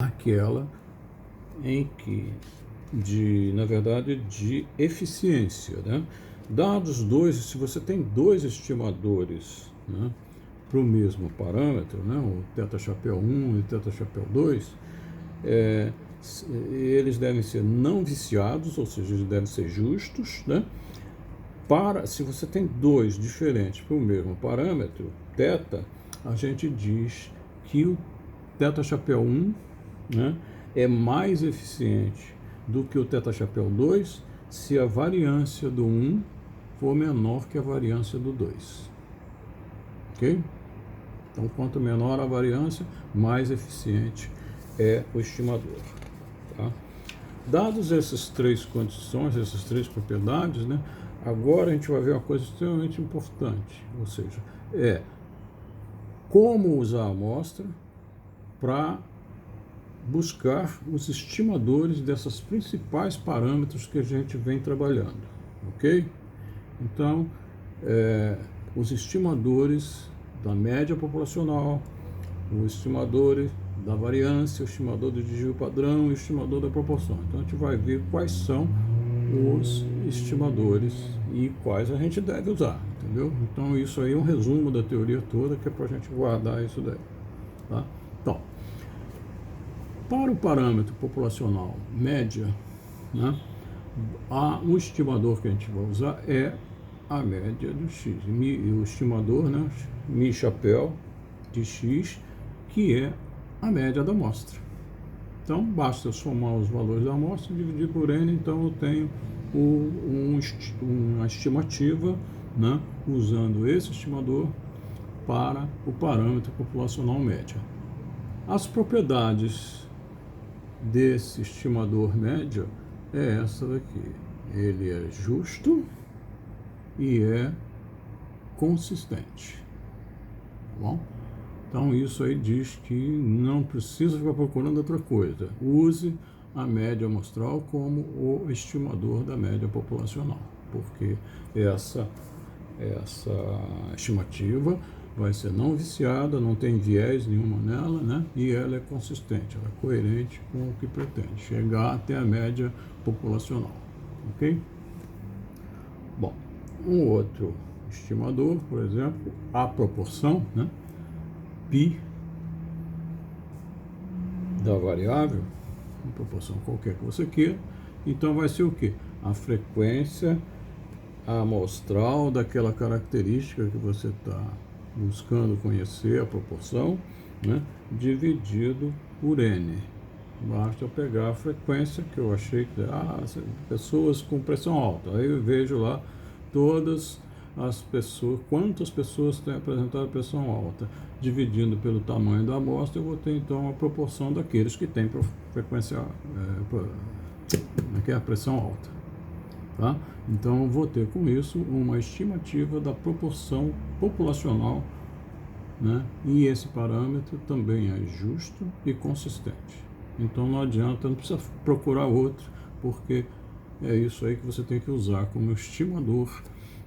aquela em que, na verdade, de eficiência, né? Dados dois, se você tem dois estimadores, né, para o mesmo parâmetro, né, o θ-chapéu 1 e θ-chapéu 2, eles devem ser não viciados, ou seja, eles devem ser justos, né? Se você tem dois diferentes para o mesmo parâmetro, θ, a gente diz que o θ-chapéu 1, né, é mais eficiente do que o θ-chapéu 2 se a variância do 1 for menor que a variância do 2. Ok? Então, quanto menor a variância, mais eficiente é o estimador. Tá? Dados essas três condições, essas três propriedades, né, agora a gente vai ver uma coisa extremamente importante, ou seja, como usar a amostra para buscar os estimadores dessas principais parâmetros que a gente vem trabalhando, ok? Então, os estimadores da média populacional, os estimadores da variância, o estimador do desvio padrão e o estimador da proporção. Então, a gente vai ver quais são os estimadores e quais a gente deve usar, entendeu? Então, isso aí é um resumo da teoria toda, que é para a gente guardar isso daí, tá? Então, para o parâmetro populacional média, né, o estimador que a gente vai usar é a média do x. O estimador, né, mi chapéu de x, que é a média da amostra. Então, basta somar os valores da amostra e dividir por n, então eu tenho uma estimativa, né, usando esse estimador para o parâmetro populacional média. As propriedades desse estimador média é essa daqui. Ele é justo e é consistente. Tá bom? Então, isso aí diz que não precisa ficar procurando outra coisa. Use a média amostral como o estimador da média populacional, porque essa estimativa vai ser não viciada, não tem viés nenhuma nela, né? E ela é consistente, ela é coerente com o que pretende, chegar até a média populacional, ok? Bom, um outro estimador, por exemplo, a proporção, né? Π da variável, uma proporção qualquer que você queira, então vai ser o quê? A frequência amostral daquela característica que você está buscando conhecer, a proporção, né, dividido por n. Basta eu pegar a frequência que eu achei que pessoas com pressão alta. Aí eu vejo lá todas as pessoas, quantas pessoas têm apresentado pressão alta. Dividindo pelo tamanho da amostra, eu vou ter então a proporção daqueles que têm frequência, que é a pressão alta. Tá? Então, eu vou ter com isso uma estimativa da proporção populacional, né? E esse parâmetro também é justo e consistente. Então, não adianta, não precisa procurar outro, porque é isso aí que você tem que usar como estimador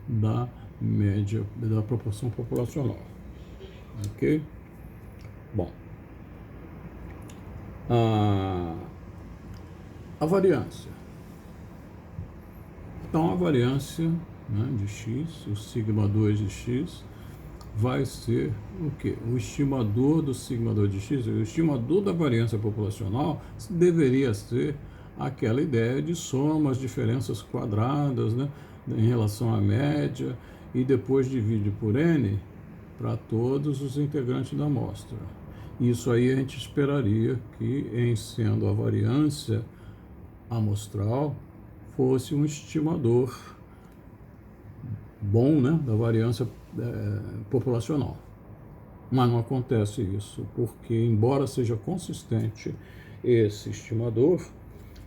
da média, da proporção populacional. Ok? Bom, a variância. Então, a variância, né, de x, o sigma 2 de x, vai ser o quê? O estimador do sigma 2 de x, o estimador da variância populacional deveria ser aquela ideia de soma as diferenças quadradas, né, em relação à média, e depois divide por n para todos os integrantes da amostra. Isso aí a gente esperaria que, em sendo a variância amostral, fosse um estimador bom, né, da variância populacional. Mas não acontece isso, porque, embora seja consistente esse estimador,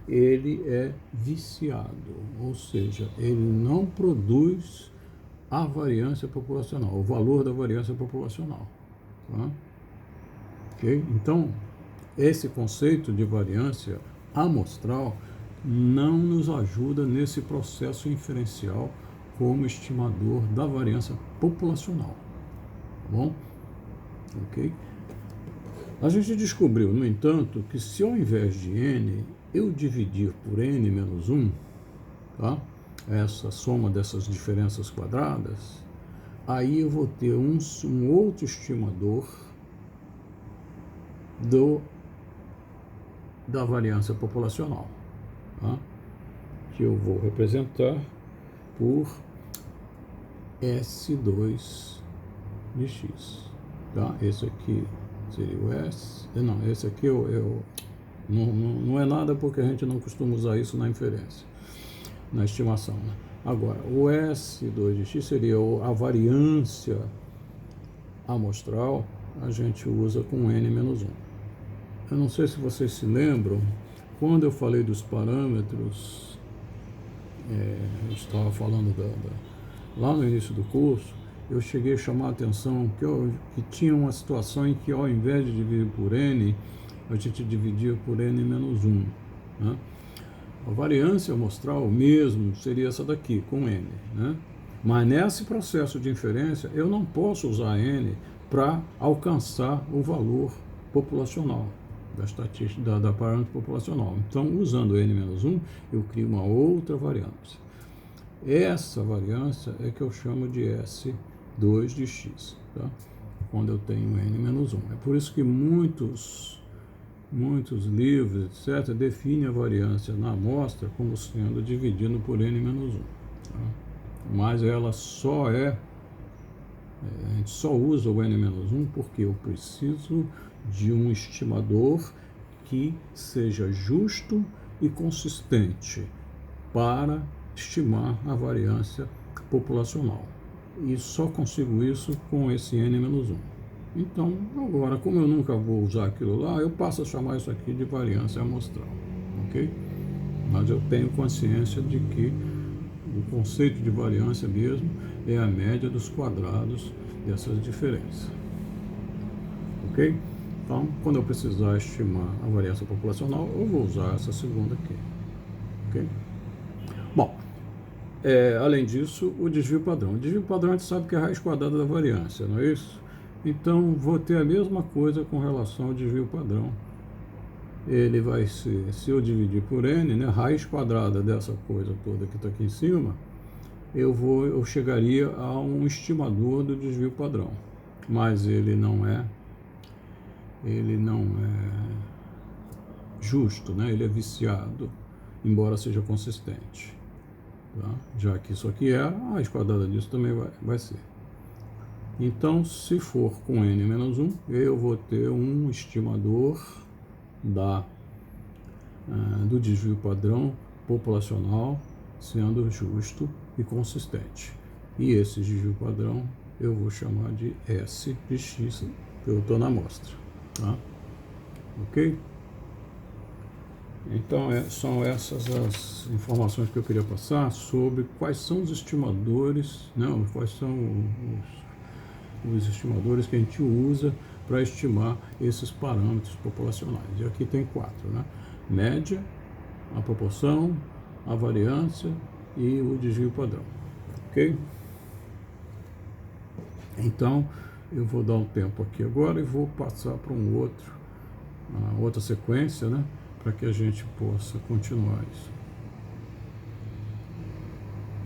ele é viciado, ou seja, ele não produz a variância populacional, o valor da variância populacional. Tá? Okay? Então, esse conceito de variância amostral não nos ajuda nesse processo inferencial como estimador da variância populacional. Tá bom? Ok? A gente descobriu, no entanto, que se ao invés de n eu dividir por n menos 1, tá? Essa soma dessas diferenças quadradas, aí eu vou ter um outro estimador da variância populacional, tá? Que eu vou representar por S2 de x. Tá? Esse aqui seria o S. Não, esse aqui não é nada, porque a gente não costuma usar isso na inferência, na estimação, né? Agora, o S2 de x seria a variância amostral, a gente usa com n menos 1. Eu não sei se vocês se lembram, quando eu falei dos parâmetros, eu estava falando lá no início do curso, eu cheguei a chamar a atenção que tinha uma situação em que, ao invés de dividir por n, a gente dividia por n menos 1. Né? A variância amostral mesmo seria essa daqui, com n. Né? Mas nesse processo de inferência, eu não posso usar n para alcançar o valor populacional, da estatística, da parâmetro populacional. Então, usando n menos 1, eu crio uma outra variância. Essa variância é que eu chamo de S2 de x, tá? Quando eu tenho n menos 1. É por isso que muitos livros, etc., definem a variância na amostra como sendo dividido por n menos 1. Tá? Mas ela a gente só usa o n menos 1 porque eu preciso de um estimador que seja justo e consistente para estimar a variância populacional. E só consigo isso com esse n menos 1. Então, agora, como eu nunca vou usar aquilo lá, eu passo a chamar isso aqui de variância amostral, ok? Mas eu tenho consciência de que o conceito de variância mesmo é a média dos quadrados dessas diferenças, ok? Então, quando eu precisar estimar a variância populacional, eu vou usar essa segunda aqui, ok? Bom, além disso, o desvio padrão. O desvio padrão a gente sabe que é a raiz quadrada da variância, não é isso? Então, vou ter a mesma coisa com relação ao desvio padrão. Ele vai ser, se eu dividir por n, né, raiz quadrada dessa coisa toda que está aqui em cima, eu chegaria a um estimador do desvio padrão. Mas ele não é justo, né? Ele é viciado, embora seja consistente. Tá? Já que isso aqui a raiz quadrada disso também vai ser. Então, se for com n menos 1, eu vou ter um estimador do desvio padrão populacional sendo justo e consistente. E esse desvio padrão eu vou chamar de S de x, que eu estou na amostra. Tá? Ok? Então, são essas as informações que eu queria passar sobre quais são os estimadores, quais são os estimadores que a gente usa para estimar esses parâmetros populacionais. E aqui tem 4, né? Média, a proporção, a variância e o desvio padrão. Ok? Então, eu vou dar um tempo aqui agora e vou passar para outra sequência, né? Para que a gente possa continuar isso.